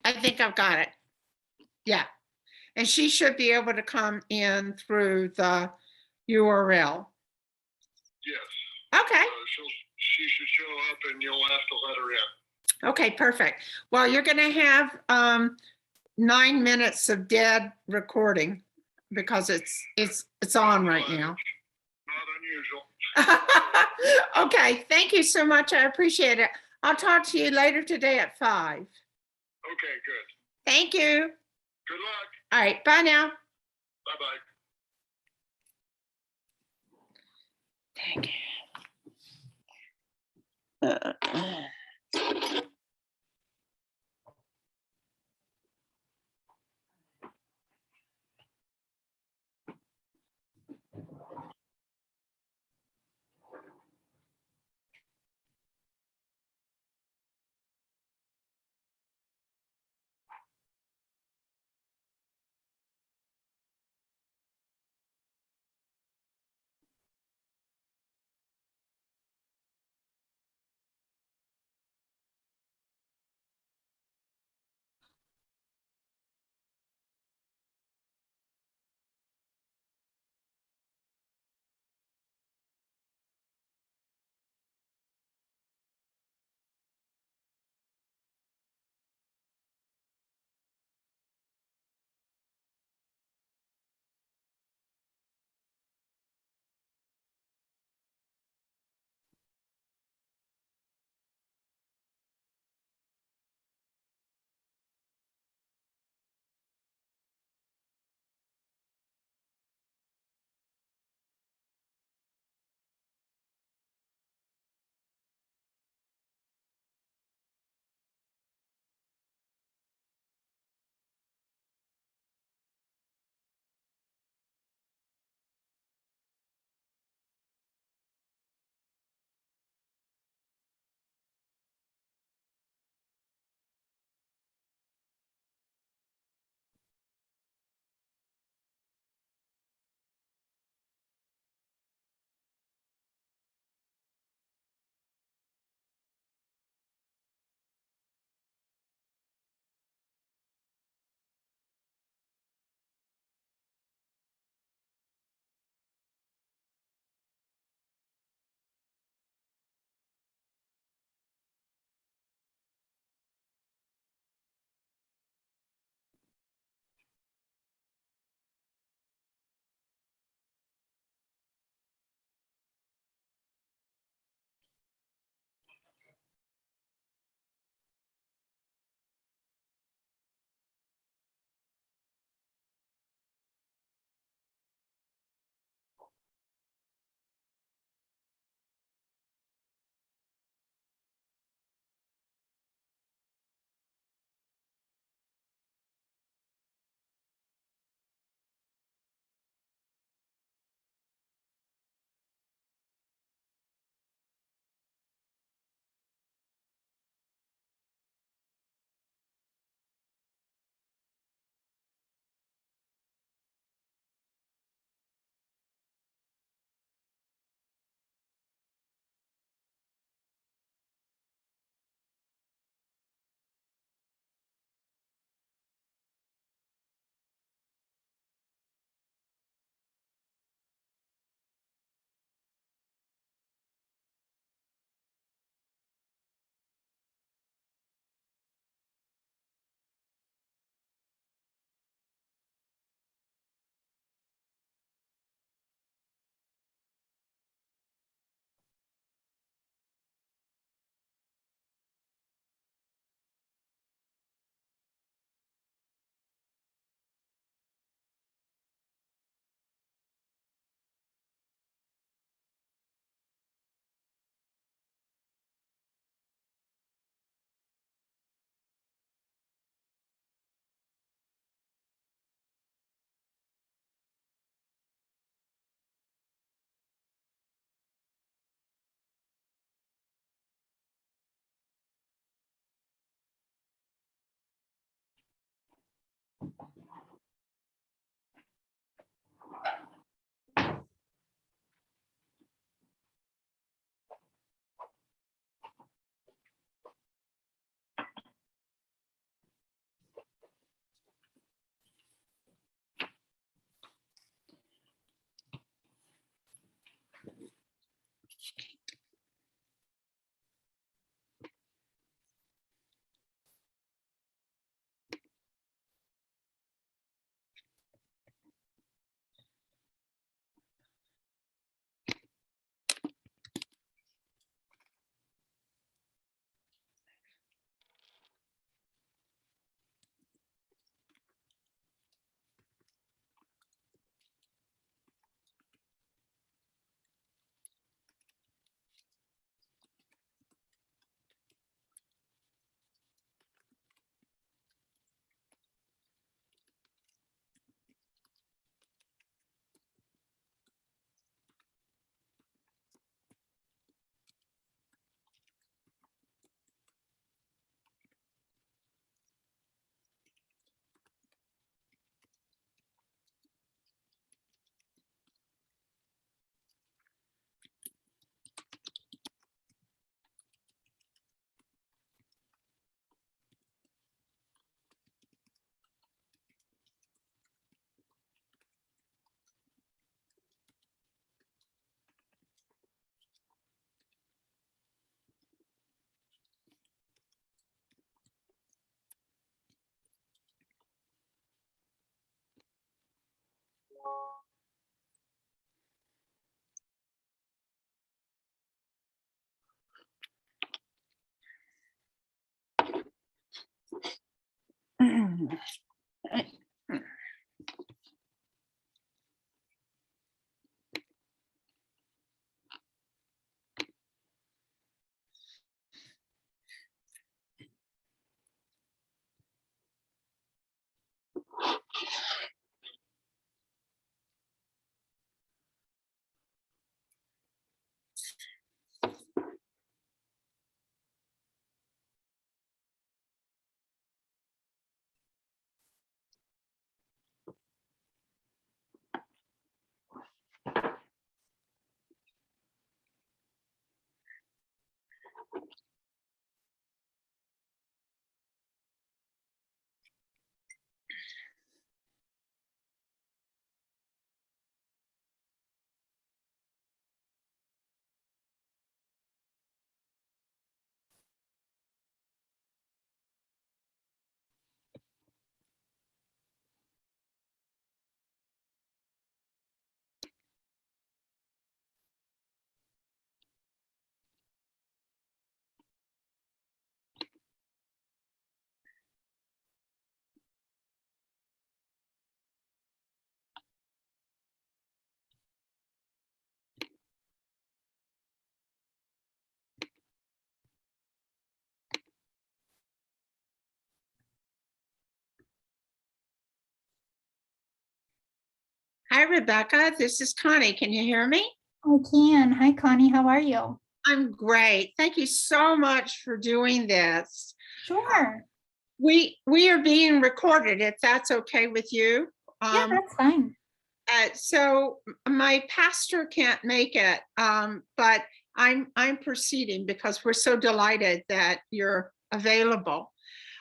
I think I've got it. Yeah. And she should be able to come in through the URL. Yes. Okay. She should show up and you'll have to let her in. Okay, perfect. Well, you're going to have 9 minutes of dead recording because it's on right now. Not unusual. Okay, thank you so much. I appreciate it. I'll talk to you later today at 5. Okay, good. Thank you. Good luck. All right, bye now. Bye-bye. Thank you. Hi, Rebecca. This is Connie. Can you hear me? I can. Hi, Connie. How are you? I'm great. Thank you so much for doing this. Sure. We are being recorded, if that's okay with you. Yeah, that's fine. So my pastor can't make it, but I'm proceeding because we're so delighted that you're available.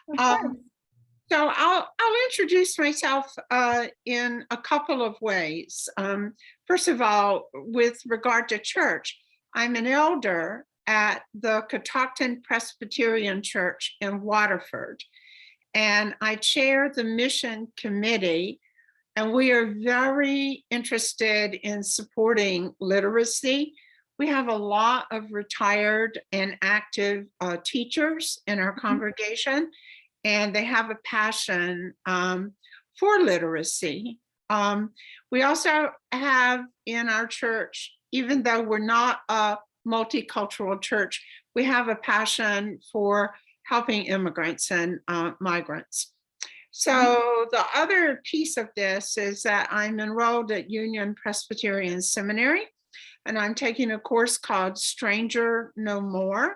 Of Um, course. So I'll introduce myself in a couple of ways. First of all, with regard to church, I'm an elder at the Catoctin Presbyterian Church in Waterford, and I chair the mission committee, and we are very interested in supporting literacy. We have a lot of retired and active teachers in our congregation, and they have a passion for literacy. We also have in our church, even though we're not a multicultural church, we have a passion for helping immigrants and migrants. So the other piece of this is that I'm enrolled at Union Presbyterian Seminary, and I'm taking a course called Stranger No More.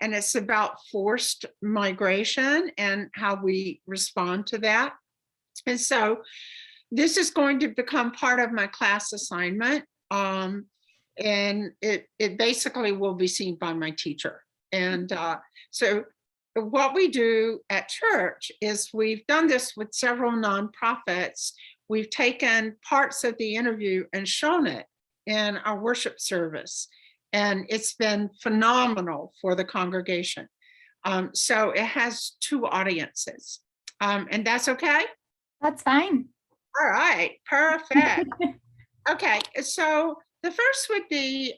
And it's about forced migration and how we respond to that. And so this is going to become part of my class assignment. And it basically will be seen by my teacher. And so what we do at church is we've done this with several nonprofits. We've taken parts of the interview and shown it in our worship service. And it's been phenomenal for the congregation. So it has two audiences. And that's okay? That's fine. All right, perfect. Okay, so the first would be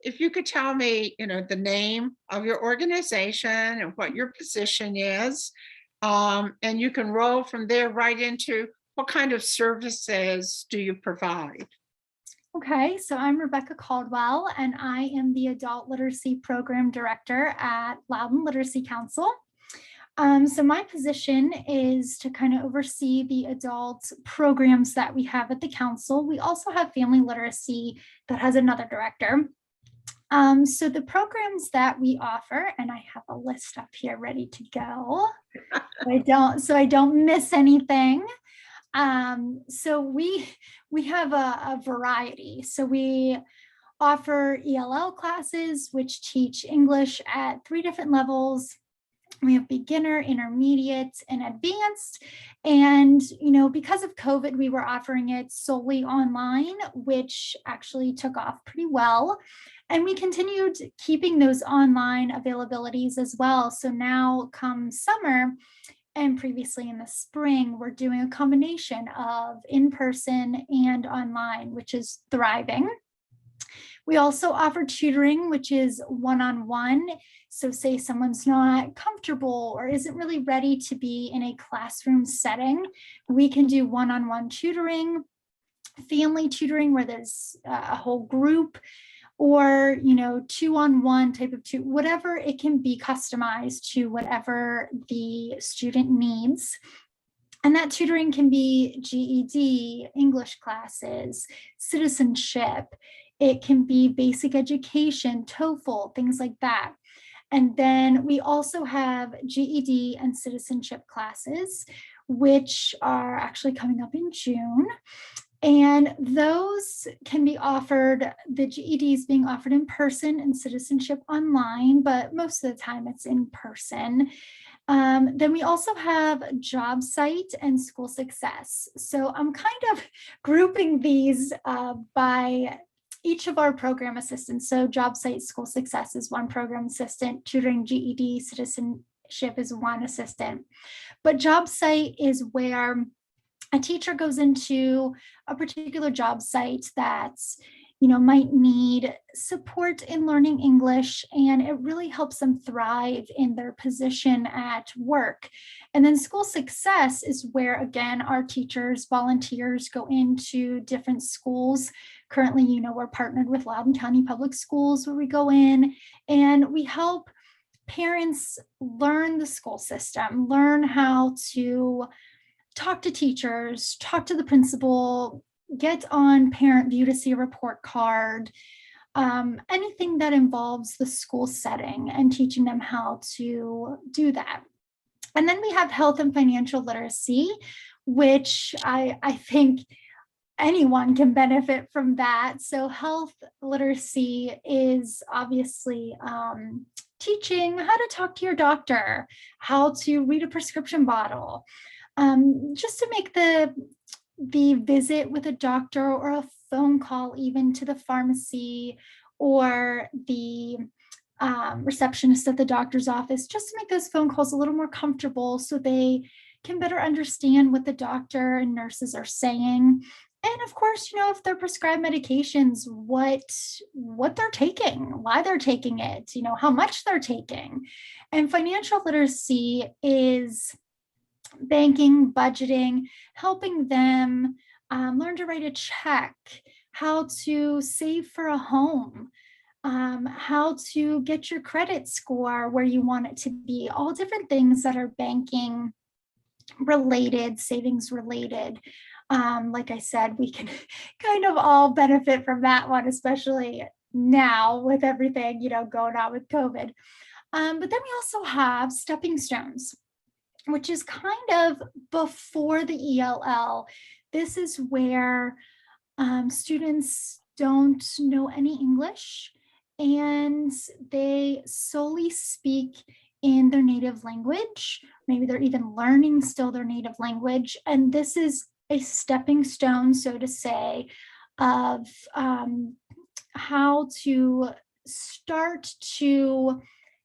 if you could tell me, the name of your organization and what your position is. And you can roll from there right into what kind of services do you provide? Okay, so I'm Rebecca Caldwell, and I am the Adult Literacy Program Director at Loudoun Literacy Council. So my position is to kind of oversee the adult programs that we have at the council. We also have family literacy that has another director. So the programs that we offer, and I have a list up here ready to go, so I don't miss anything. So we have a variety. So we offer ELL classes, which teach English at 3 different levels. We have beginner, intermediate, and advanced. And, because of COVID, we were offering it solely online, which actually took off pretty well. And we continued keeping those online availabilities as well. So now come summer, and previously in the spring, we're doing a combination of in-person and online, which is thriving. We also offer tutoring, which is one-on-one. So say someone's not comfortable or isn't really ready to be in a classroom setting, we can do one-on-one tutoring, family tutoring where there's a whole group, or 2-on-1 type of whatever. It can be customized to whatever the student needs. And that tutoring can be GED, English classes, citizenship. It can be basic education, TOEFL, things like that. And then we also have GED and citizenship classes, which are actually coming up in June. And those can be offered, the GEDs being offered in person and citizenship online, but most of the time it's in person. Then we also have job site and school success. So I'm kind of grouping these by each of our program assistants. So job site, school success is one program assistant, tutoring, GED, citizenship is one assistant. But job site is where a teacher goes into a particular job site that's, might need support in learning English, and it really helps them thrive in their position at work. And then school success is where, again, our teachers, volunteers go into different schools. Currently, we're partnered with Loudoun County Public Schools, where we go in and we help parents learn the school system, learn how to talk to teachers, talk to the principal, get on Parent View to see a report card, anything that involves the school setting and teaching them how to do that. And then we have health and financial literacy, which I think anyone can benefit from that. So health literacy is obviously teaching how to talk to your doctor, how to read a prescription bottle, just to make the visit with a doctor or a phone call even to the pharmacy or the receptionist at the doctor's office, just to make those phone calls a little more comfortable so they can better understand what the doctor and nurses are saying. And of course, if they're prescribed medications, what they're taking, why they're taking it, how much they're taking. And financial literacy is banking, budgeting, helping them learn to write a check, how to save for a home, how to get your credit score where you want it to be, all different things that are banking related, savings related. Like I said, we can kind of all benefit from that one, especially now with everything, going on with COVID. But then we also have stepping stones, which is kind of before the ELL. This is where students don't know any English and they solely speak in their native language. Maybe they're even learning still their native language. And this is a stepping stone, so to say, of how to start to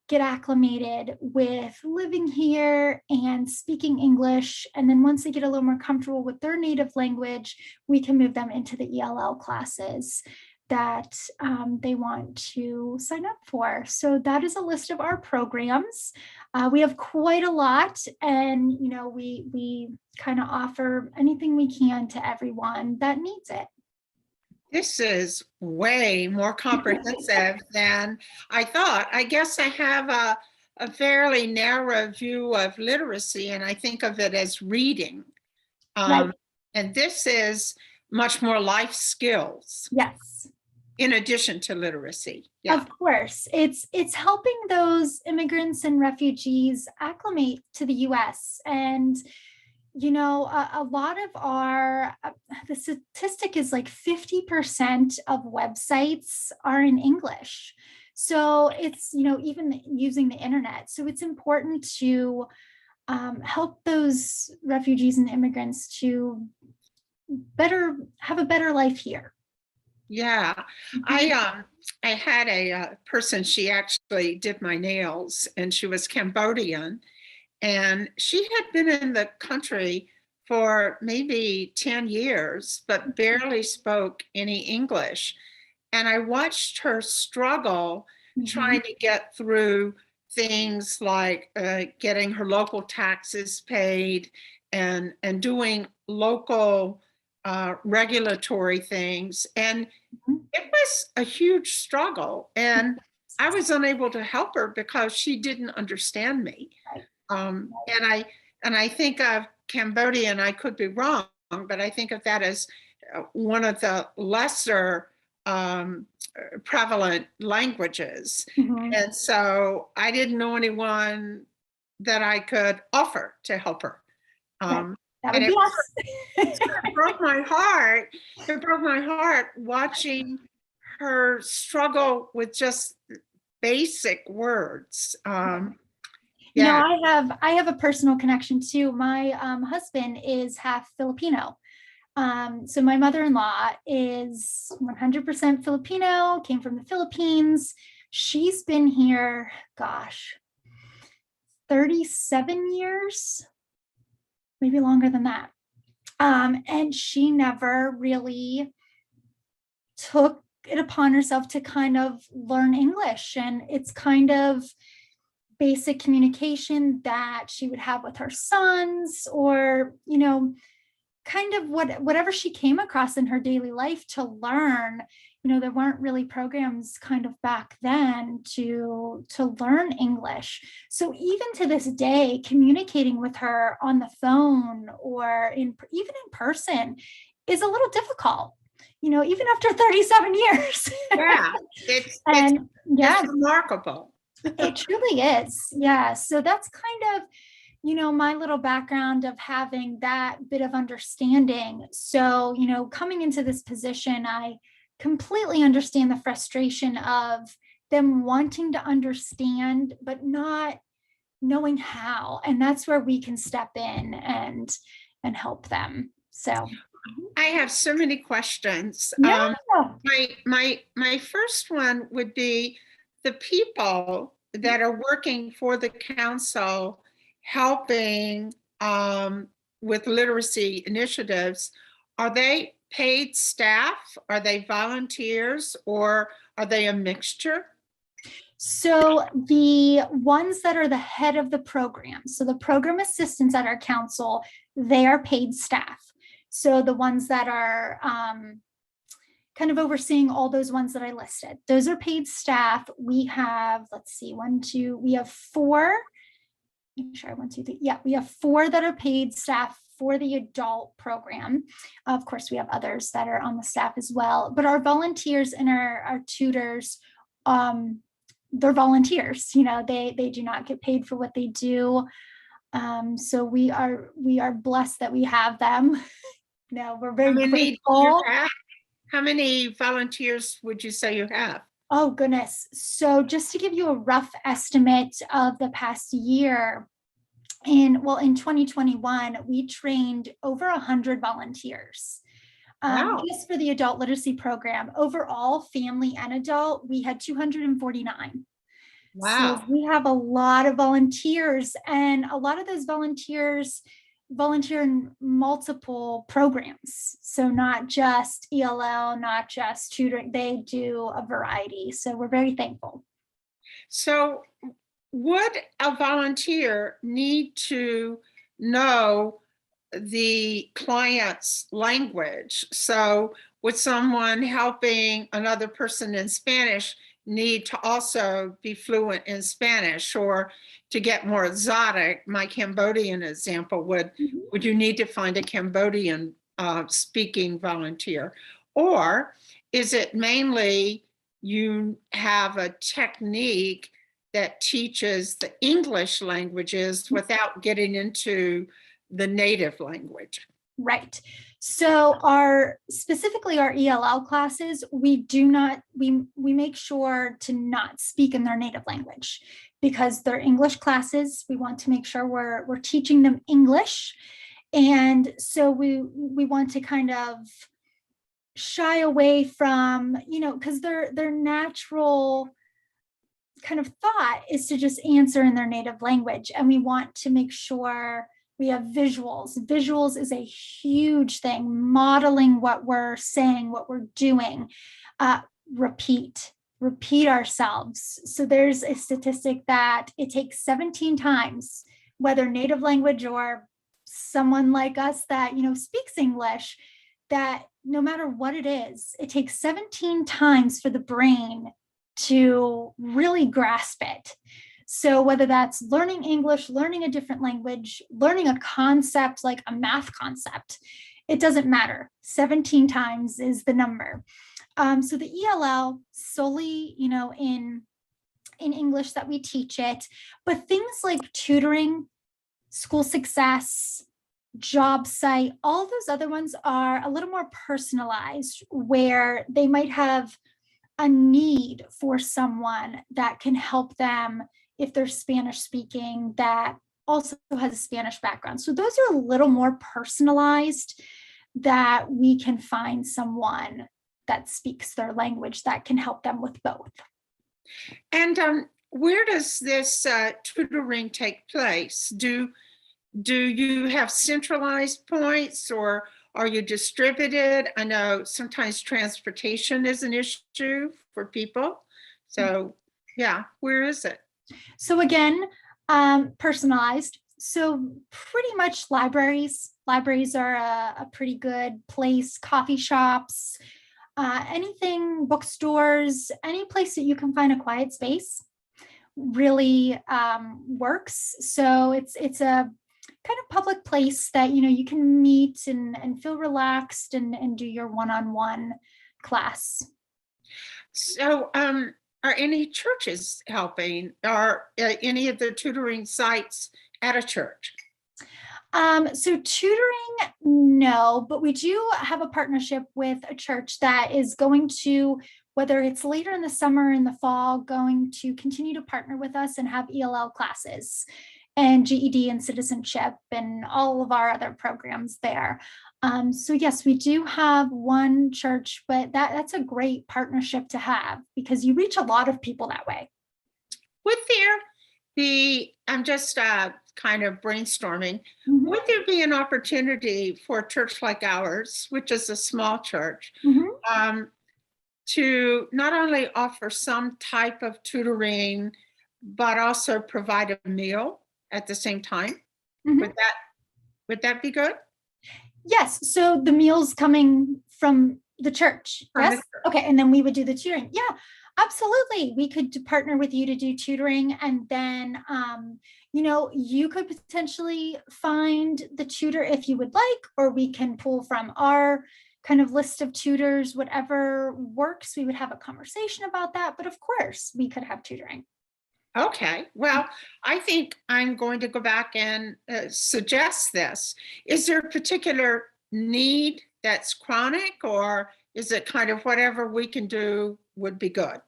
get acclimated with living here and speaking English. And then once they get a little more comfortable with their native language, we can move them into the ELL classes that they want to sign up for. So that is a list of our programs. We have quite a lot, and we kind of offer anything we can to everyone that needs it. This is way more comprehensive than I thought. I guess I have a fairly narrow view of literacy, and I think of it as reading. Right. And this is much more life skills. Yes. In addition to literacy. Yeah. Of course, it's helping those immigrants and refugees acclimate to the US. And a lot of the statistic is like 50% of websites are in English. So it's, even using the internet. So it's important to help those refugees and immigrants to have a better life here. Yeah, I had a person, she actually did my nails, and she was Cambodian, and she had been in the country for maybe 10 years, but barely spoke any English. And I watched her struggle trying to get through things like getting her local taxes paid and doing local regulatory things. And it was a huge struggle. And I was unable to help her because she didn't understand me. And I think of Cambodia, and I could be wrong, but I think of that as one of the lesser prevalent languages. And so I didn't know anyone that I could offer to help her. That would be us. It broke my heart. It broke my heart watching her struggle with just basic words. Yeah. I have a personal connection too. My husband is half Filipino. So my mother-in-law is 100% Filipino, came from the Philippines. She's been here, 37 years, maybe longer than that. And she never really took it upon herself to kind of learn English. And it's kind of basic communication that she would have with her sons, or, kind of whatever she came across in her daily life to learn. There weren't really programs kind of back then to learn English. So even to this day, communicating with her on the phone or even in person is a little difficult, even after 37 years. Yeah, it's And yeah, it's remarkable. it truly is. Yeah. So that's kind of, my little background of having that bit of understanding. So, coming into this position, I completely understand the frustration of them wanting to understand, but not knowing how. And that's where we can step in and help them. So I have so many questions. yeah. My first one would be the people that are working for the council helping with literacy initiatives. Are they paid staff? Are they volunteers, or are they a mixture? So the ones that are the head of the program, so the program assistants at our council, they are paid staff. So the ones that are kind of overseeing all those ones that I listed, those are paid staff. We have, let's see, we have four. Make sure I 1, 2, 3. Yeah, we have 4 that are paid staff for the adult program. Of course, we have others that are on the staff as well, but our volunteers and our tutors, they're volunteers. They do not get paid for what they do. So we are blessed that we have them. We're very grateful. How many volunteers would you say you have? Oh, goodness. So just to give you a rough estimate of the past year, in 2021, we trained over 100 volunteers. Wow. Just for the adult literacy program. Overall, family and adult, we had 249. Wow. So we have a lot of volunteers, and a lot of those volunteers volunteer in multiple programs. So not just ELL, not just tutoring, they do a variety. So we're very thankful. So would a volunteer need to know the client's language? So would someone helping another person in Spanish need to also be fluent in Spanish? Or to get more exotic, my Cambodian example, would you need to find a Cambodian speaking volunteer? Or is it mainly you have a technique that teaches the English languages without getting into the native language? Right. So specifically our ELL classes, we make sure to not speak in their native language, because they're English classes. We want to make sure we're teaching them English. And so we want to kind of shy away from, because their natural kind of thought is to just answer in their native language. And we want to make sure we have visuals. Visuals is a huge thing, modeling what we're saying, what we're doing. Repeat ourselves. So there's a statistic that it takes 17 times, whether native language or someone like us that, speaks English, that no matter what it is, it takes 17 times for the brain to really grasp it. So whether that's learning English, learning a different language, learning a concept like a math concept, it doesn't matter. 17 times is the number. So the ELL solely, in English that we teach it, but things like tutoring, school success, job site, all those other ones are a little more personalized, where they might have a need for someone that can help them if they're Spanish speaking, that also has a Spanish background. So those are a little more personalized, that we can find someone that speaks their language that can help them with both. And where does this tutoring take place? Do you have centralized points, or are you distributed? I know sometimes transportation is an issue for people. So yeah, where is it? So again, personalized. So pretty much libraries. Libraries are a pretty good place. Coffee shops, anything, bookstores, any place that you can find a quiet space really works. So it's a kind of public place that, you can meet and feel relaxed and do your one-on-one class. So, are any churches helping? Are any of the tutoring sites at a church? So tutoring, no, but we do have a partnership with a church that is going to, whether it's later in the summer or in the fall, going to continue to partner with us and have ELL classes and GED and citizenship and all of our other programs there. So yes, we do have one church, but that's a great partnership to have because you reach a lot of people that way. Would there be, I'm just kind of brainstorming, Mhm. would there be an opportunity for a church like ours, which is a small church, Mhm. to not only offer some type of tutoring, but also provide a meal at the same time? Mhm. Would that be good? Yes, so the meals coming from the church, From the yes? Okay, and then we would do the tutoring. Yeah, absolutely. We could partner with you to do tutoring, and then, you could potentially find the tutor if you would like, or we can pull from our kind of list of tutors, whatever works. We would have a conversation about that, but of course, we could have tutoring. Okay, well, I think I'm going to go back and suggest this. Is there a particular need that's chronic, or is it kind of whatever we can do would be good?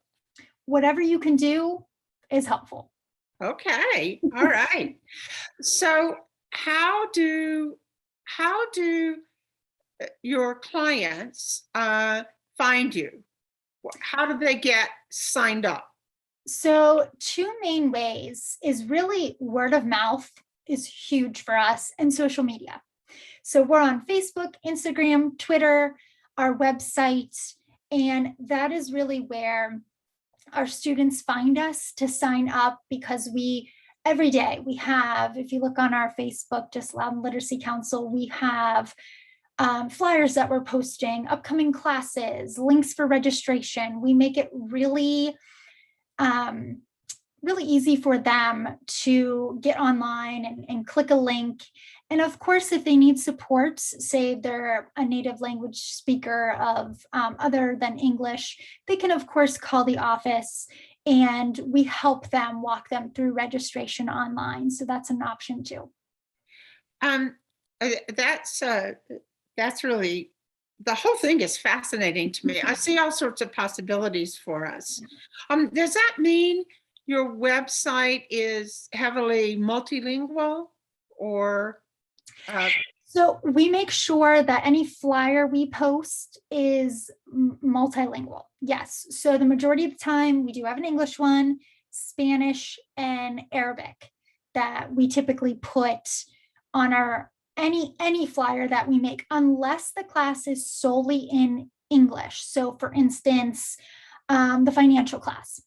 Whatever you can do is helpful. Okay, all right. So how do your clients find you? How do they get signed up? So, two main ways is really word of mouth is huge for us and social media. So, we're on Facebook, Instagram, Twitter, our website, and that is really where our students find us to sign up because every day we have, if you look on our Facebook, just Loudoun Literacy Council, we have flyers that we're posting, upcoming classes, links for registration. We make it um, really easy for them to get online and click a link. And of course, if they need support, say they're a native language speaker of other than English, they can of course call the office and we help them walk them through registration online. So that's an option too. Um, uh, that's uh, that's really, the whole thing is fascinating to me. I see all sorts of possibilities for us. Does that mean your website is heavily multilingual, or So we make sure that any flyer we post is multilingual. Yes. So the majority of the time we do have an English one, Spanish, and Arabic that we typically put on our any flyer that we make, unless the class is solely in English. So for instance, the financial class,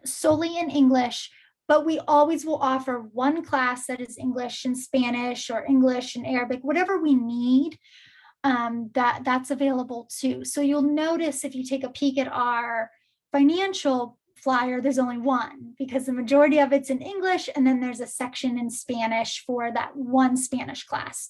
solely in English, but we always will offer one class that is English and Spanish or English and Arabic, whatever we need, that's available too. So you'll notice if you take a peek at our financial flyer, there's only one because the majority of it's in English, and then there's a section in Spanish for that one Spanish class.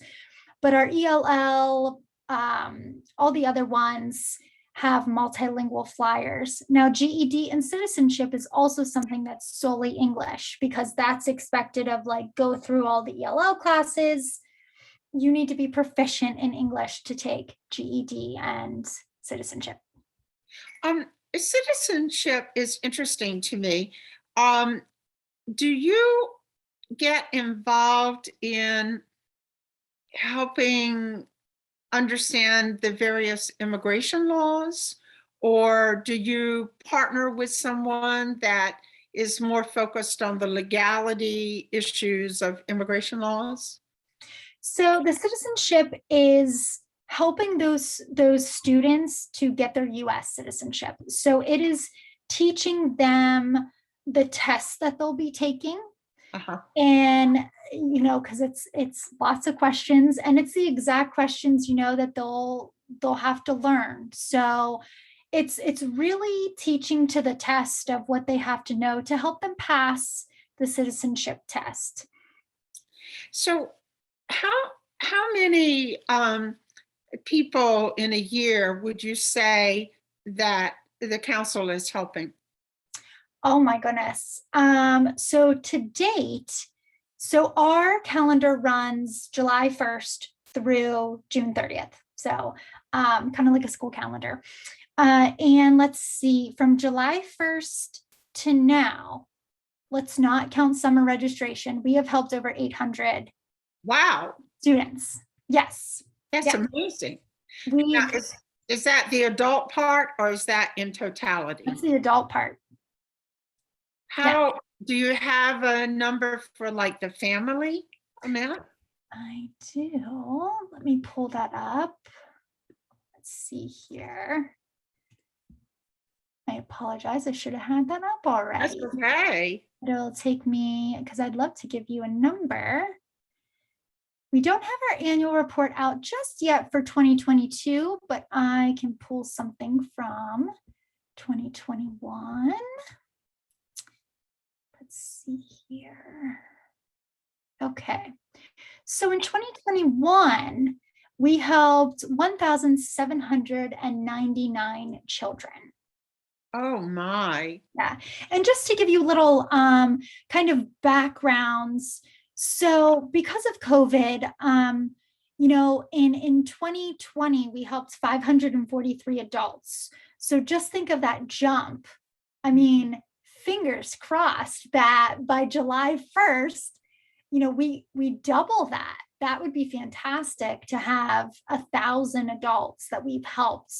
But our ELL, all the other ones have multilingual flyers. Now, GED and citizenship is also something that's solely English because that's expected of like go through all the ELL classes. You need to be proficient in English to take GED and citizenship. um, citizenship is interesting to me. Um, do you get involved in helping understand the various immigration laws, or do you partner with someone that is more focused on the legality issues of immigration laws? So the citizenship is helping those students to get their US citizenship. So it is teaching them the tests that they'll be taking, Uh-huh. and because it's lots of questions, and it's the exact questions that they'll have to learn. So it's really teaching to the test of what they have to know to help them pass the citizenship test. So how many people in a year would you say that the council is helping? Oh my goodness. So to date, so our calendar runs July 1st through June 30th. So kind of like a school calendar. And let's see, from July 1st to now, let's not count summer registration, we have helped over 800 Wow, students. Yes. that's Yeah. amazing. We Now, is that the adult part or is that in totality? That's the adult part. How do you have a number for like the family amount? I do. Let me pull that up. Let's see here. I apologize. I should have had that up That's already. okay. It'll take me, because I'd love to give you a number. We don't have our annual report out just yet for 2022, but I can pull something from 2021. Let's see here. Okay. So in 2021, we helped 1,799 children. Oh my. Yeah. And just to give you little kind of backgrounds. So because of COVID, you know, in 2020, we helped 543 adults. So just think of that jump. I mean, fingers crossed that by July 1st, you know, we double that. That would be fantastic to have 1,000 adults that we've helped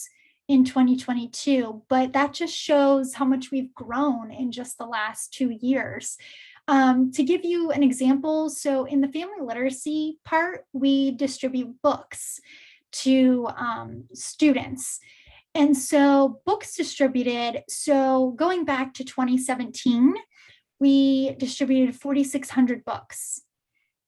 in 2022, but that just shows how much we've grown in just the last 2 years. To give you an example, so in the family literacy part, we distribute books to students. And so books distributed, so going back to 2017, we distributed 4,600 books.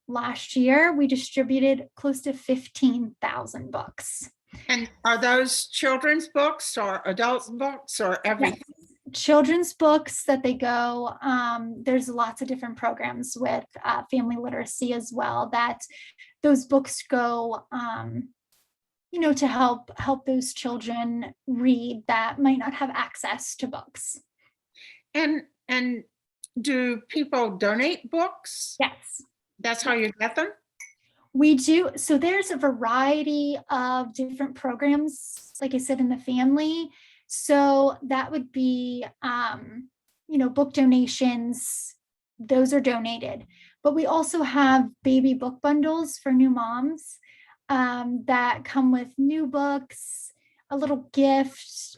Last year, we distributed close to 15,000 books. And are those children's books or adults books or everything? Yes. Children's books that they go, there's lots of different programs with family literacy as well, that those books go, you know, to help those children read that might not have access to books. And do people donate books? Yes. That's how you get them? We do. So there's a variety of different programs, like I said, in the family. So that would be, you know, book donations. Those are donated. But we also have baby book bundles for new moms that come with new books, a little gift,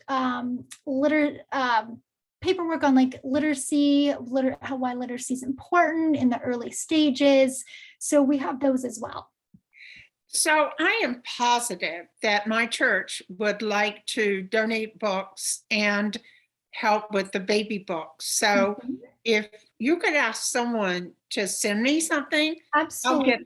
paperwork on like literacy, why literacy is important in the early stages. So we have those as well. So I am positive that my church would like to donate books and help with the baby books. So if you could ask someone to send me something, Absolutely.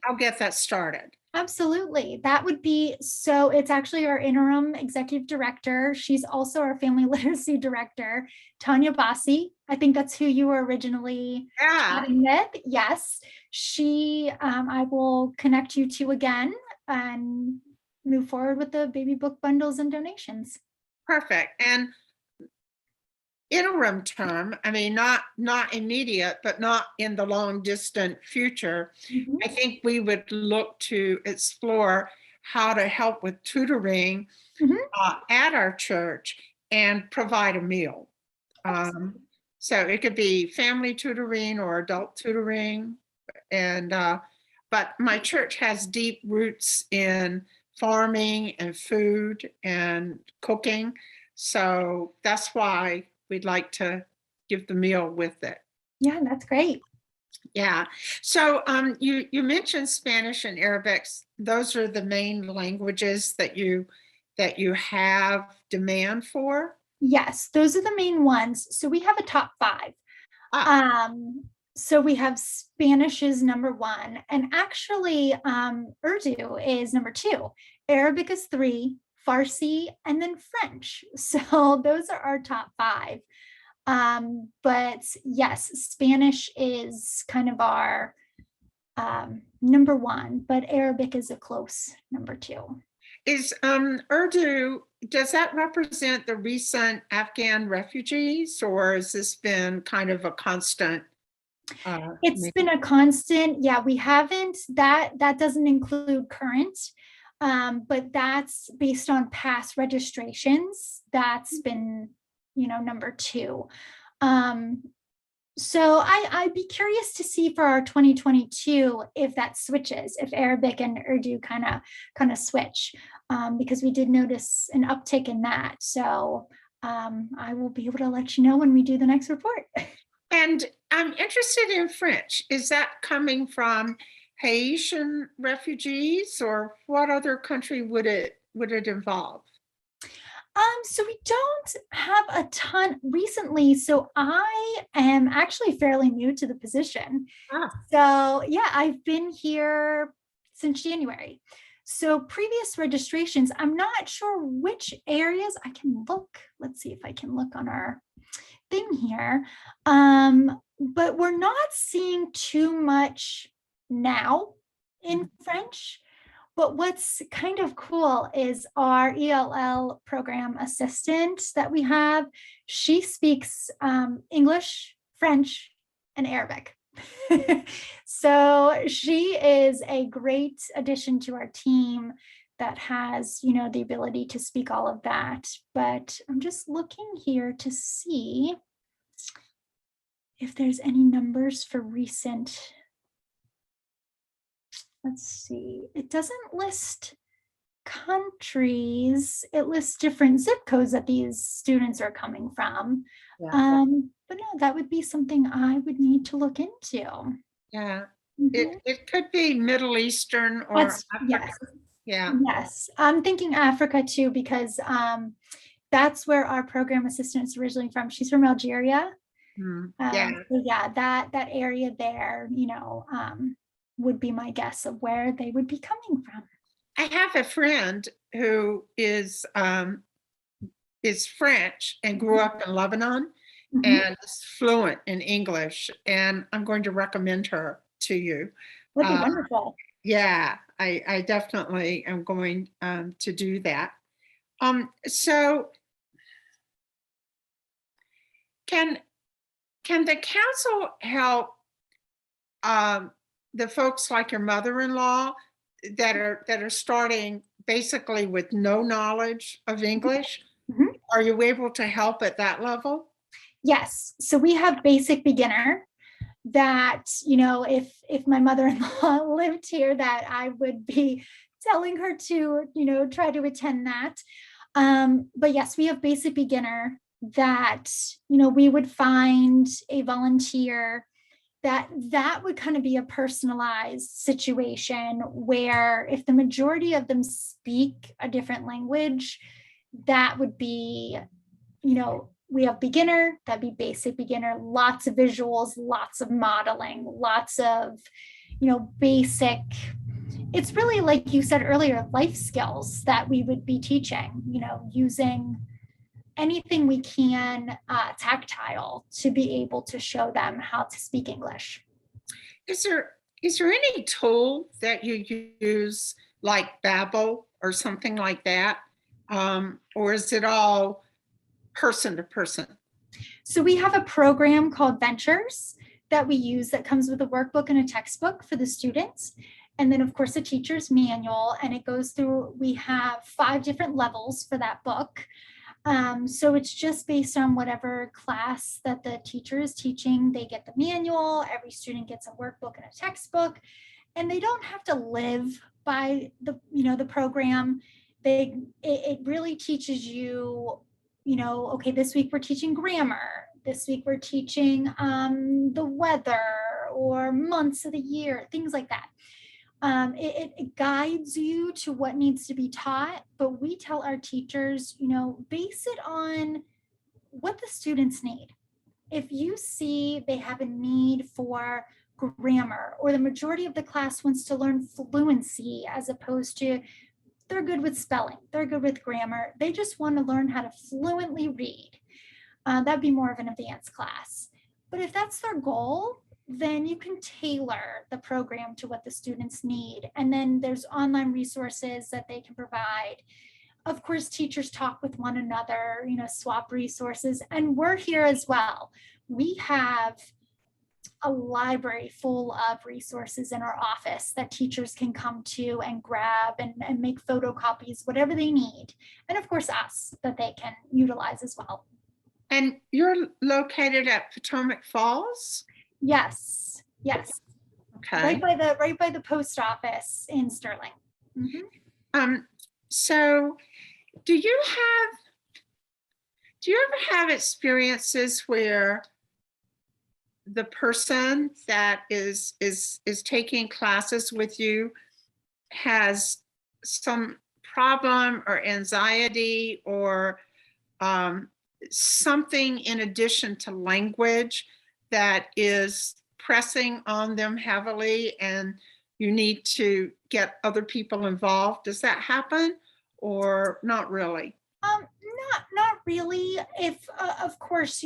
I'll get that started. Absolutely. That would be, so it's actually our interim executive director. She's also our family literacy director, Tanya Bassi. I think that's who you were originally chatting with. Yes. She, I will connect you to again and move forward with the baby book bundles and donations. Perfect. And interim term, I mean, not immediate, but not in the long distant future. I think we would look to explore how to help with tutoring at our church and provide a meal. So it could be family tutoring or adult tutoring. And but my church has deep roots in farming and food and cooking. So that's why we'd like to give the meal with it. Yeah, that's great. Yeah. So you mentioned Spanish and Arabic. Those are the main languages that you have demand for? Yes, those are the main ones. So we have a top 5. So we have Spanish is number 1, and actually Urdu is number 2. Arabic is 3, Farsi, and then French. So those are our top 5. But yes, Spanish is kind of our number one, but Arabic is a close number two. Is Urdu, does that represent the recent Afghan refugees, or has this been kind of a constant? It's been a constant. Yeah, we haven't, that doesn't include current, but that's based on past registrations. That's been, number two. So I'd be curious to see for our 2022 if that switches, if Arabic and Urdu kind of switch, because we did notice an uptick in that. So I will be able to let you know when we do the next report. And I'm interested in French. Is that coming from Haitian refugees, or what other country would it involve? So we don't have a ton recently. So I am actually fairly new to the position. Ah. So yeah, I've been here since January. So previous registrations, I'm not sure which areas. I can look. Let's see if I can look on our thing here. But we're not seeing too much now in French. But what's kind of cool is our ELL program assistant that we have. She speaks English, French, and Arabic. So she is a great addition to our team that has, the ability to speak all of that. But I'm just looking here to see if there's any numbers for recent. Let's see, it doesn't list countries. It lists different zip codes that these students are coming from. Yeah. But no, that would be something I would need to look into. Yeah. Mhm. It could be Middle Eastern or Yes, Africa. Yeah. yes. I'm thinking Africa too, because that's where our program assistant is originally from. She's from Algeria. Yeah. So yeah, that area there, would be my guess of where they would be coming from. I have a friend who is French and grew up in Lebanon and is fluent in English, and I'm going to recommend her to you. That'd be wonderful. Yeah, I definitely am going to do that. So can the council help the folks like your mother-in-law that are starting basically with no knowledge of English? Mhm. Are you able to help at that level? Yes. So we have basic beginner that, if my mother-in-law lived here, that I would be telling her to, try to attend that. But yes, we have basic beginner that, we would find a volunteer that would kind of be a personalized situation where if the majority of them speak a different language, that would be, we have beginner, that'd be basic beginner, lots of visuals, lots of modeling, lots of, basic, it's really like you said earlier, life skills that we would be teaching, using anything we can tactile to be able to show them how to speak English. Is there any tool that you use like Babbel or something like that? Or is it all person to person? So we have a program called Ventures that we use that comes with a workbook and a textbook for the students. And then of course a teacher's manual, and it goes through, we have 5 different levels for that book. So it's just based on whatever class that the teacher is teaching. They get the manual, every student gets a workbook and a textbook, and they don't have to live by the program. It really teaches you, okay, this week we're teaching grammar. This week we're teaching the weather or months of the year, things like that. It guides you to what needs to be taught, but we tell our teachers, base it on what the students need. If you see they have a need for grammar, or the majority of the class wants to learn fluency as opposed to they're good with spelling, they're good with grammar, they just want to learn how to fluently read, that'd be more of an advanced class. But if that's their goal, then you can tailor the program to what the students need. And then there's online resources that they can provide. Of course, teachers talk with one another, swap resources, and we're here as well. We have a library full of resources in our office that teachers can come to and grab and make photocopies, whatever they need. And of course, us that they can utilize as well. And you're located at Potomac Falls? Yes. Okay. Right by the post office in Sterling. So do you ever have experiences where the person that is taking classes with you has some problem or anxiety or something in addition to language that is pressing on them heavily and you need to get other people involved? Does that happen or not really? Not really. If of course,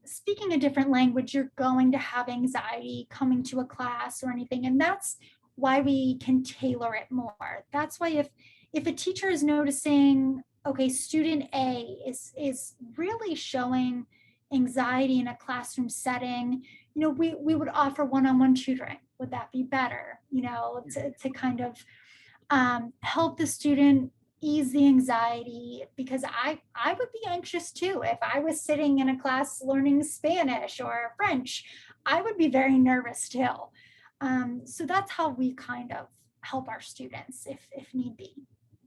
speaking a different language, you're going to have anxiety coming to a class or anything, and that's why we can tailor it more. That's why if a teacher is noticing, okay, student A is really showing anxiety in a classroom setting, we would offer one-on-one tutoring. Would that be better? To kind of help the student ease the anxiety, because I would be anxious too. If I was sitting in a class learning Spanish or French, I would be very nervous too. So that's how we kind of help our students if need be.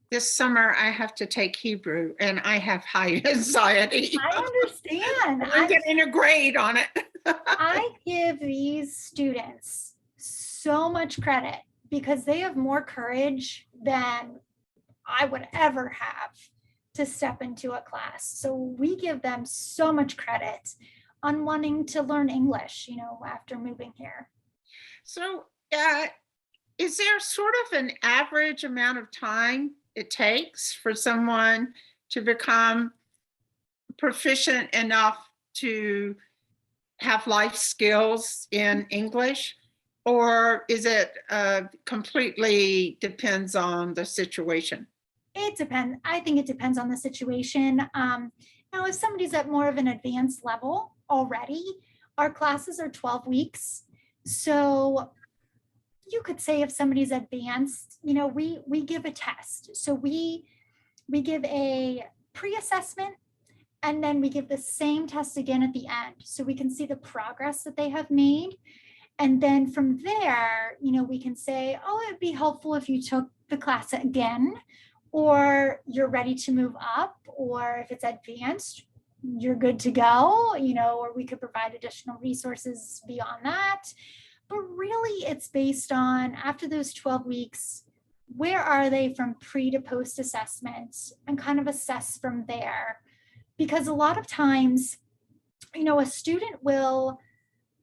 This summer I have to take Hebrew and I have high anxiety. I understand. I'm getting a grade on it. I give these students so much credit because they have more courage than I would ever have to step into a class. So we give them so much credit on wanting to learn English, after moving here. So is there sort of an average amount of time it takes for someone to become proficient enough to have life skills in English? Or is it completely depends on the situation? It depends. I think it depends on the situation. Now, if somebody's at more of an advanced level already, our classes are 12 weeks. So you could say if somebody's advanced, we give a test. So we give a pre-assessment and then we give the same test again at the end. So we can see the progress that they have made. And then from there, we can say, oh, it'd be helpful if you took the class again, or you're ready to move up, or if it's advanced, you're good to go, or we could provide additional resources beyond that. But really it's based on, after those 12 weeks, where are they from pre to post assessment, and kind of assess from there. Because a lot of times, a student will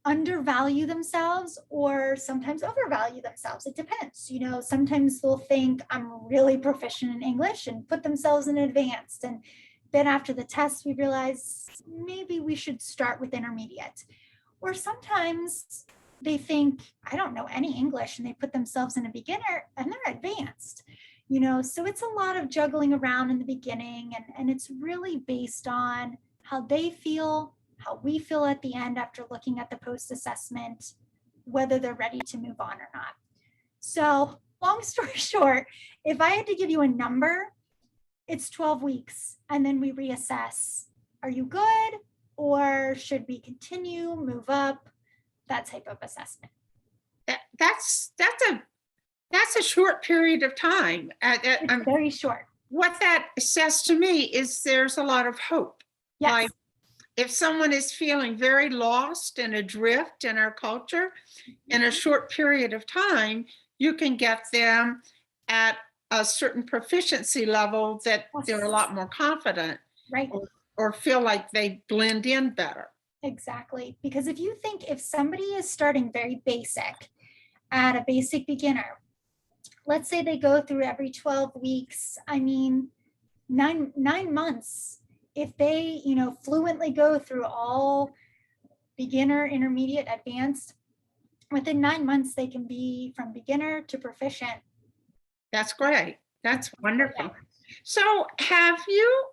undervalue themselves or sometimes overvalue themselves. It depends. Sometimes they'll think I'm really proficient in English and put themselves in advanced. And then after the test, we realize maybe we should start with intermediate. Or sometimes they think I don't know any English and they put themselves in a beginner and they're advanced. So it's a lot of juggling around in the beginning, and it's really based on how they feel, how we feel at the end after looking at the post-assessment, whether they're ready to move on or not. So long story short, if I had to give you a number, it's 12 weeks and then we reassess. Are you good? Or should we continue, move up? That type of assessment. That's a short period of time. It's very short. What that says to me is there's a lot of hope. Yes. Like, if someone is feeling very lost and adrift in our culture, in a short period of time, you can get them at a certain proficiency level that they're a lot more confident, right, or feel like they blend in better. Exactly. Because if somebody is starting very basic at a basic beginner, let's say they go through every 12 weeks, 9 months, if they, fluently go through all beginner, intermediate, advanced. Within 9 months, they can be from beginner to proficient. That's great. That's wonderful. Yeah. So have you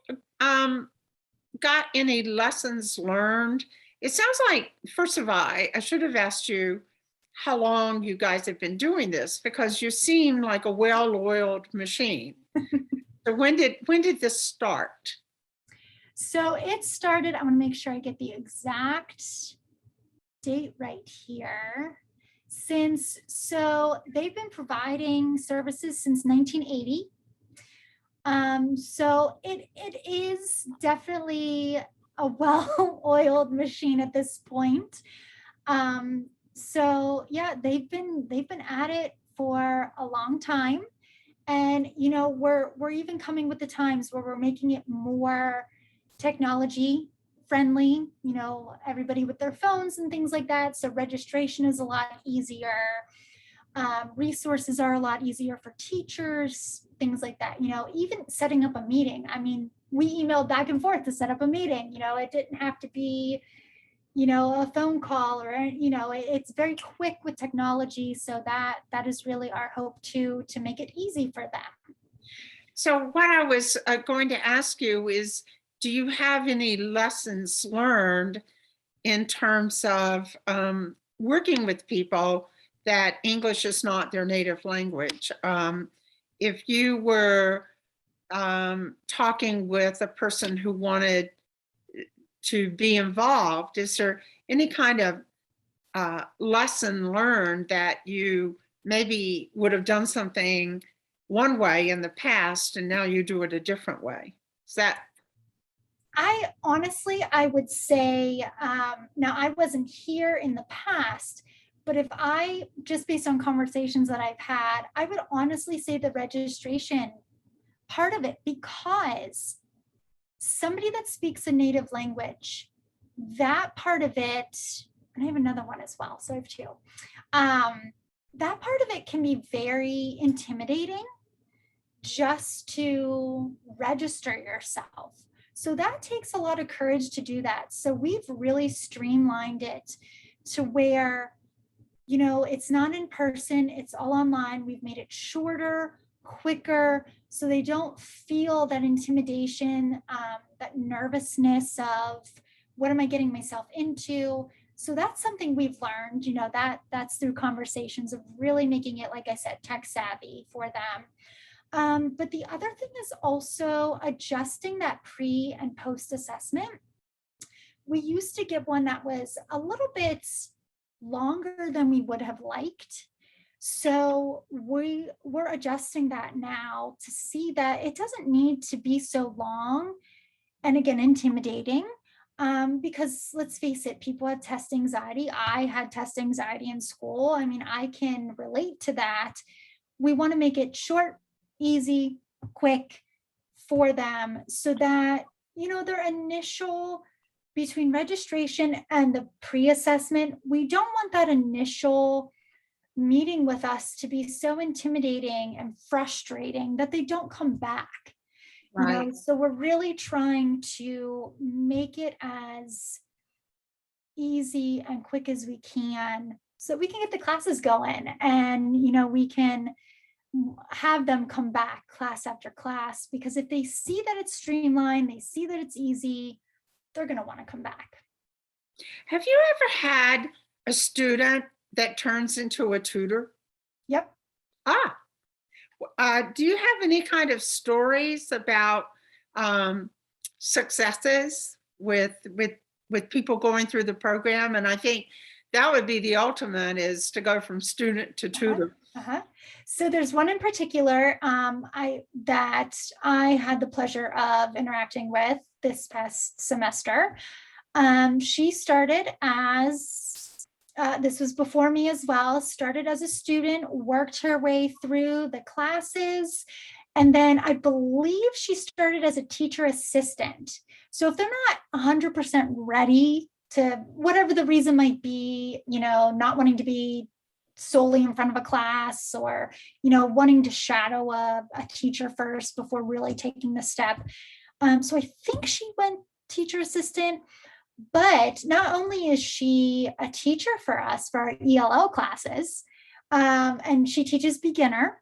got any lessons learned? It sounds like, first of all, I should have asked you how long you guys have been doing this, because you seem like a well-oiled machine. So when did this start? So it started, I want to make sure I get the exact date right here. So they've been providing services since 1980. So it is definitely a well-oiled machine at this point. So yeah, they've been at it for a long time. And you know, we're even coming with the times where we're making it more technology friendly, you know, everybody with their phones and things like that. So registration is a lot easier. Resources are a lot easier for teachers, things like that. You know, even setting up a meeting. I mean, we emailed back and forth to set up a meeting. You know, it didn't have to be, you know, a phone call, or, you know, it's very quick with technology. So that is really our hope to make it easy for them. So what I was going to ask you is, do you have any lessons learned in terms of working with people that English is not their native language? If you were talking with a person who wanted to be involved, is there any kind of lesson learned that you maybe would have done something one way in the past and now you do it a different way? Is that? I would say, now I wasn't here in the past, but if I, just based on conversations that I've had, I would honestly say the registration part of it, because somebody that speaks a native language, that part of it, and I have another one as well, so I have two. That part of it can be very intimidating just to register yourself. So that takes a lot of courage to do that. So we've really streamlined it to where, you know, it's not in person, it's all online. We've made it shorter, quicker, so they don't feel that intimidation, that nervousness of what am I getting myself into? So that's something we've learned, you know, that's through conversations of really making it, like I said, tech savvy for them. But the other thing is also adjusting that pre and post assessment. We used to give one that was a little bit longer than we would have liked. So we're adjusting that now to see that it doesn't need to be so long and, again, intimidating. Because let's face it, people have test anxiety. I had test anxiety in school. I mean, I can relate to that. We want to make it short, easy, quick for them, so that, you know, their initial, between registration and the pre-assessment, we don't want that initial meeting with us to be so intimidating and frustrating that they don't come back. Right. You know, so we're really trying to make it as easy and quick as we can, so we can get the classes going, and, you know, we can have them come back class after class, because if they see that it's streamlined, they see that it's easy, they're going to want to come back. Have you ever had a student that turns into a tutor? Yep. Do you have any kind of stories about successes with people going through the program? And I think that would be the ultimate, is to go from student to tutor. So there's one in particular that I had the pleasure of interacting with this past semester. She started as, this was before me as well, started as a student, worked her way through the classes, and then I believe she started as a teacher assistant. So if they're not 100% ready to, whatever the reason might be, you know, not wanting to be solely in front of a class, or, you know, wanting to shadow a teacher first before really taking the step. So I think she went teacher assistant, But not only is she a teacher for us for our ELL classes, and she teaches beginner,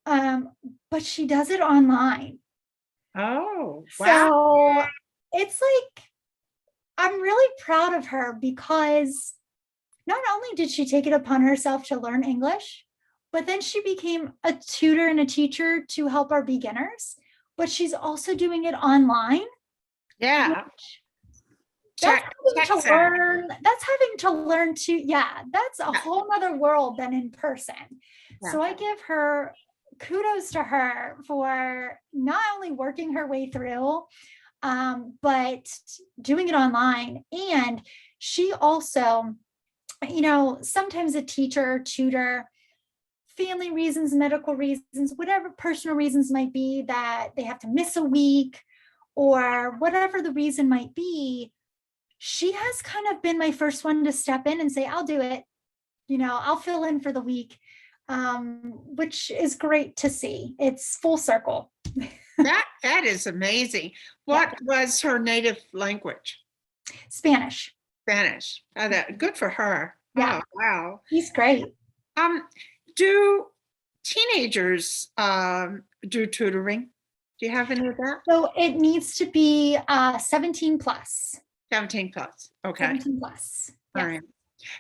but she does it online. Oh, wow. So it's like, I'm really proud of her because not only did she take it upon herself to learn English, but then she became a tutor and a teacher to help our beginners, but she's also doing it online. Yeah. That's Tech having to savvy. learn, that's having to learn to, yeah, that's a Yeah. whole nother world than in person. Yeah. So I give her kudos to her for not only working her way through, but doing it online. And she also, sometimes a teacher or tutor, family reasons, medical reasons, whatever personal reasons might be, that they have to miss a week or whatever the reason might be, she has kind of been my first one to step in and say, I'll do it. I'll fill in for the week, which is great to see. It's full circle. That is amazing. What was her native language? Spanish. Spanish. Good for her. Yeah. Oh, wow. He's great. Do teenagers do tutoring? Do you have any of that? So it needs to be 17 plus. 17 plus. Okay. 17 plus. All Yeah. right.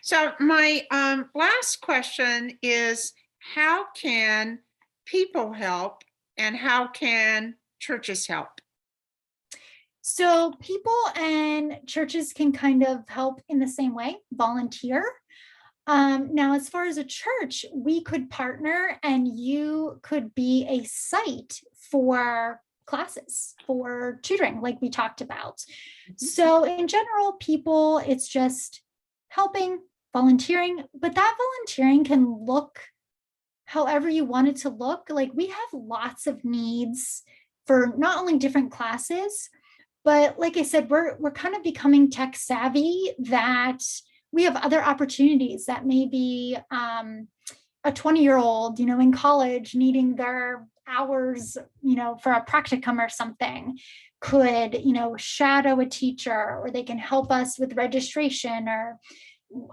So my last question is, how can people help and how can churches help? So people and churches can kind of help in the same way, volunteer. Now, as far as a church, we could partner and you could be a site for classes, for tutoring, like we talked about. So in general, people, it's just helping, volunteering, but that volunteering can look however you want it to look. Like, we have lots of needs for not only different classes, but like I said, we're kind of becoming tech savvy, that we have other opportunities that maybe a 20-year-old, in college needing their hours, for a practicum or something, could, shadow a teacher, or they can help us with registration, or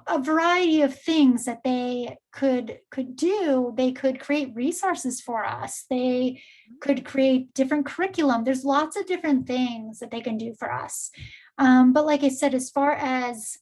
a variety of things that they could do. They could create resources for us. They could create different curriculum. There's lots of different things that they can do for us. But like I said, as far as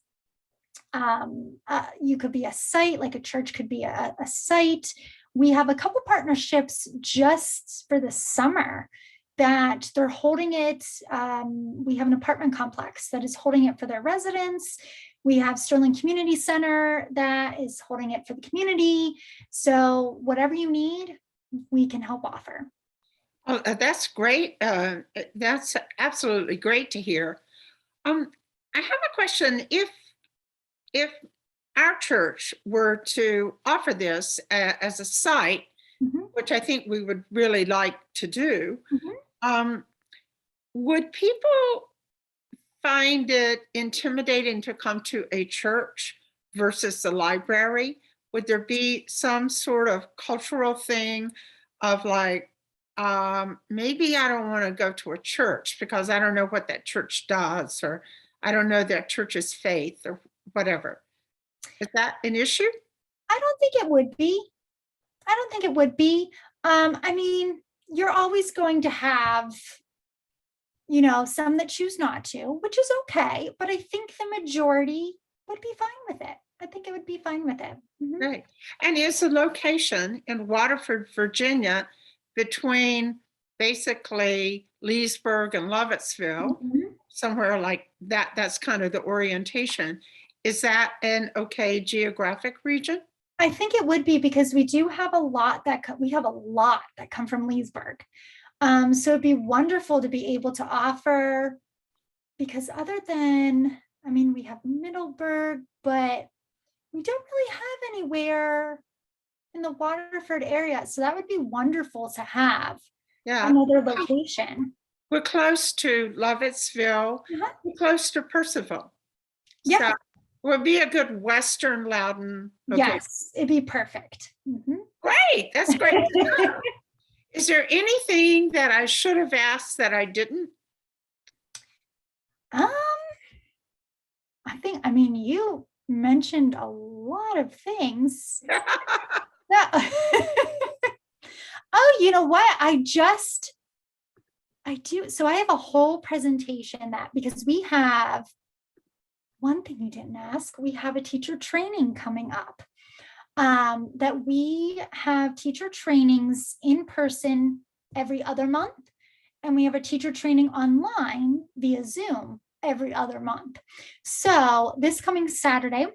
you could be a site, like a church could be a site. We have a couple partnerships just for the summer that they're holding it. We have an apartment complex that is holding it for their residents. We have Sterling Community Center that is holding it for the community. So whatever you need, we can help offer. Oh, that's great. That's absolutely great to hear. I have a question. If our church were to offer this as a site, which I think we would really like to do, would people find it intimidating to come to a church versus the library? Would there be some sort of cultural thing of like, maybe I don't want to go to a church because I don't know what that church does, or I don't know that church's faith, or whatever? Is that an issue? I don't think it would be. I don't think it would be. I mean, you're always going to have, some that choose not to, which is okay. But I think the majority would be fine with it. I think it would be fine with it. Right. And is the location in Waterford, Virginia, between basically Leesburg and Lovettsville, somewhere like that? That's kind of the orientation. Is that an okay geographic region? I think it would be, because we do have a lot that come from Leesburg. So it'd be wonderful to be able to offer, because other than, we have Middleburg, but we don't really have anywhere in the Waterford area. So that would be wonderful to have another location. We're close to Lovettsville. We're close to Percival. Yeah. So would be a good Western Loudoun. Okay. Yes, it'd be perfect. Great. That's great. Is there anything that I should have asked that I didn't? I mean, you mentioned a lot of things. Yeah. Oh, you know what? I do. So I have a whole presentation that, because we have one thing you didn't ask, we have a teacher training coming up. That we have teacher trainings in person every other month, and we have a teacher training online via Zoom every other month. So this coming Saturday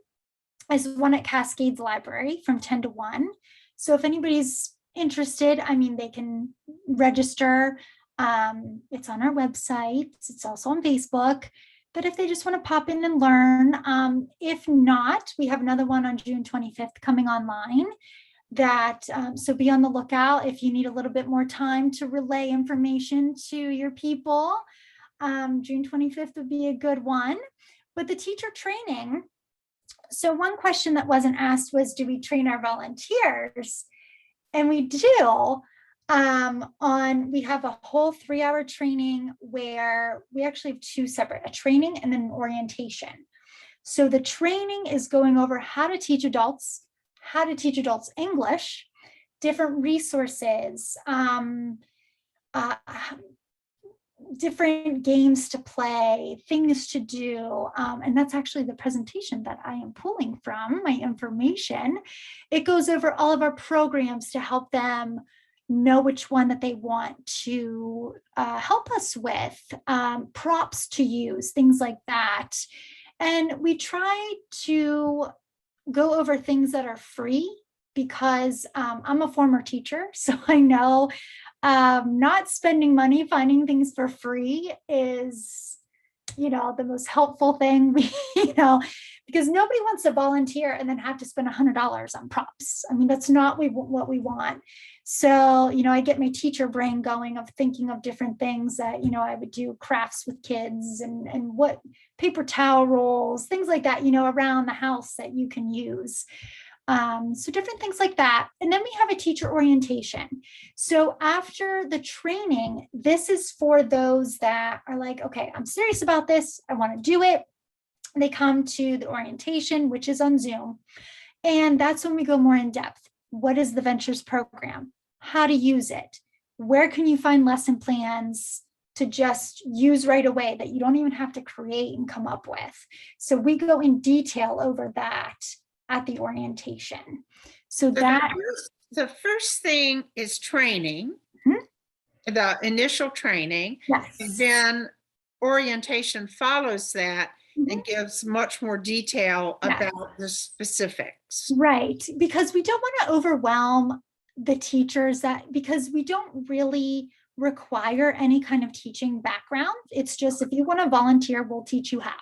is one at Cascades Library from 10 to 1. So if anybody's interested, I mean, they can register. It's on our website. It's also on Facebook. But if they just want to pop in and learn, if not, we have another one on June 25th coming online. So be on the lookout if you need a little bit more time to relay information to your people. June 25th would be a good one. But the teacher training, so one question that wasn't asked was, do we train our volunteers? And we do. We have a whole 3-hour training where we actually have two separate, a training and then an orientation. So the training is going over how to teach adults English, different resources, different games to play, things to do. And that's actually the presentation that I am pulling from, my information. It goes over all of our programs to help them know which one that they want to help us with, props to use, things like that. And we try to go over things that are free, because I'm a former teacher, so I know not spending money, finding things for free is, the most helpful thing, because nobody wants to volunteer and then have to spend $100 on props. I mean, that's not what we want. So, I get my teacher brain going of thinking of different things that, I would do crafts with kids and what paper towel rolls, things like that, around the house that you can use. So different things like that. And then we have a teacher orientation. So after the training, this is for those that are like, okay, I'm serious about this, I want to do it. They come to the orientation, which is on Zoom. And that's when we go more in depth. What is the Ventures program? How to use it? Where can you find lesson plans to just use right away that you don't even have to create and come up with? So we go in detail over that at the orientation. So that the first thing is training, the initial training, yes. And then orientation follows that and gives much more detail about the specifics. Right, because we don't want to overwhelm the teachers because we don't really require any kind of teaching background. It's just, if you want to volunteer, we'll teach you how.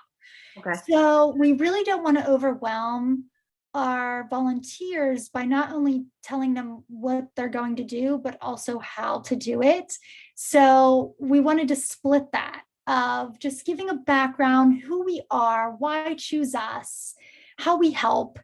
Okay. So we really don't want to overwhelm our volunteers by not only telling them what they're going to do, but also how to do it. So we wanted to split that of just giving a background, who we are, why choose us, how we help.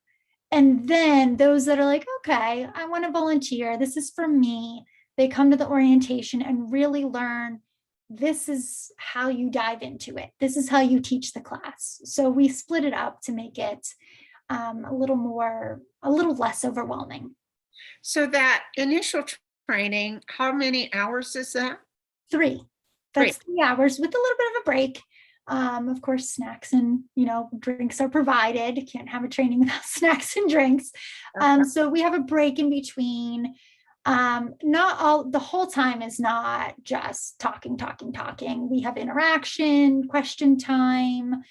And then those that are like, okay, I want to volunteer, this is for me, they come to the orientation and really learn, this is how you dive into it. This is how you teach the class. So we split it up to make it a little less overwhelming. So that initial training, how many hours is that? 3. That's 3 hours with a little bit of a break. Of course, snacks and drinks are provided. Can't have a training without snacks and drinks. So we have a break in between. The whole time is not just talking. We have interaction, question time.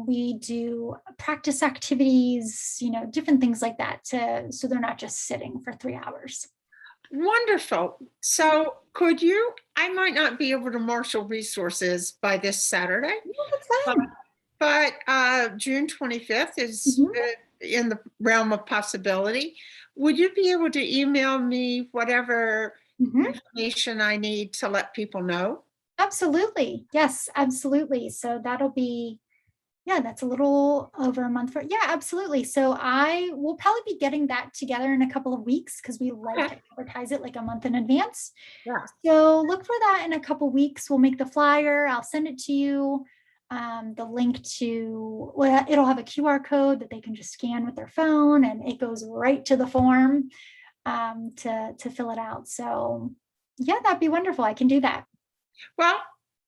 We do practice activities, different things like that, so they're not just sitting for 3 hours. Wonderful. So I might not be able to marshal resources by this Saturday, but June 25th is in the realm of possibility. Would you be able to email me whatever information I need to let people know? Absolutely. Yes, absolutely. So that'll be, that's a little over a month absolutely. So I will probably be getting that together in a couple of weeks, because we like to advertise it like a month in advance. Yeah. So look for that in a couple of weeks. We'll make the flyer. I'll send it to you. the link to, well, it'll have a QR code that they can just scan with their phone, and it goes right to the form to fill it out. So yeah, that'd be wonderful. I can do that. Well,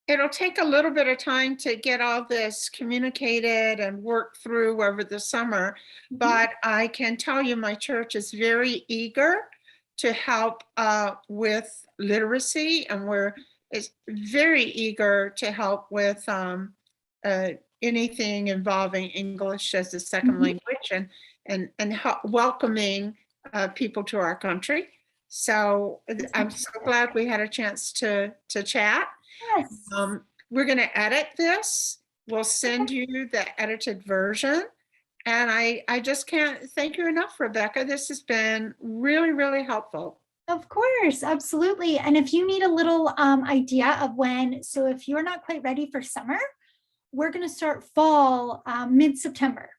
it'll take a little bit of time to get all this communicated and worked through over the summer, but I can tell you my church is very eager to help with literacy, and is very eager to help with anything involving English as a second language, and welcoming people to our country. So I'm so glad we had a chance to chat. Yes. We're going to edit this. We'll send you the edited version. And I just can't thank you enough, Rebecca. This has been really, really helpful. Of course, absolutely. And if you need a little idea of when, so if you're not quite ready for summer, we're going to start fall mid-September.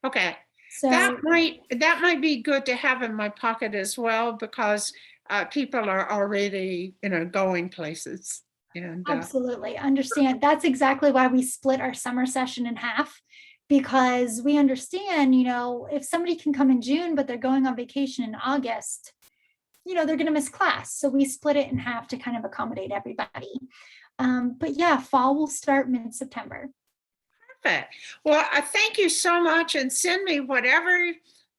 Okay. So that might be good to have in my pocket as well, because people are already, going places. And absolutely understand. That's exactly why we split our summer session in half, because we understand, if somebody can come in June, but they're going on vacation in August, they're going to miss class. So we split it in half to kind of accommodate everybody. But yeah, fall will start mid-September. Perfect. Well, I thank you so much, and send me whatever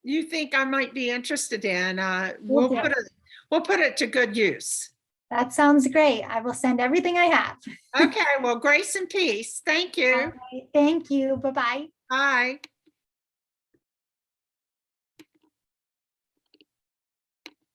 you think I might be interested in. We'll put it to good use. That sounds great. I will send everything I have. Okay. Well, grace and peace. Thank you. All right, thank you. Bye-bye. Bye.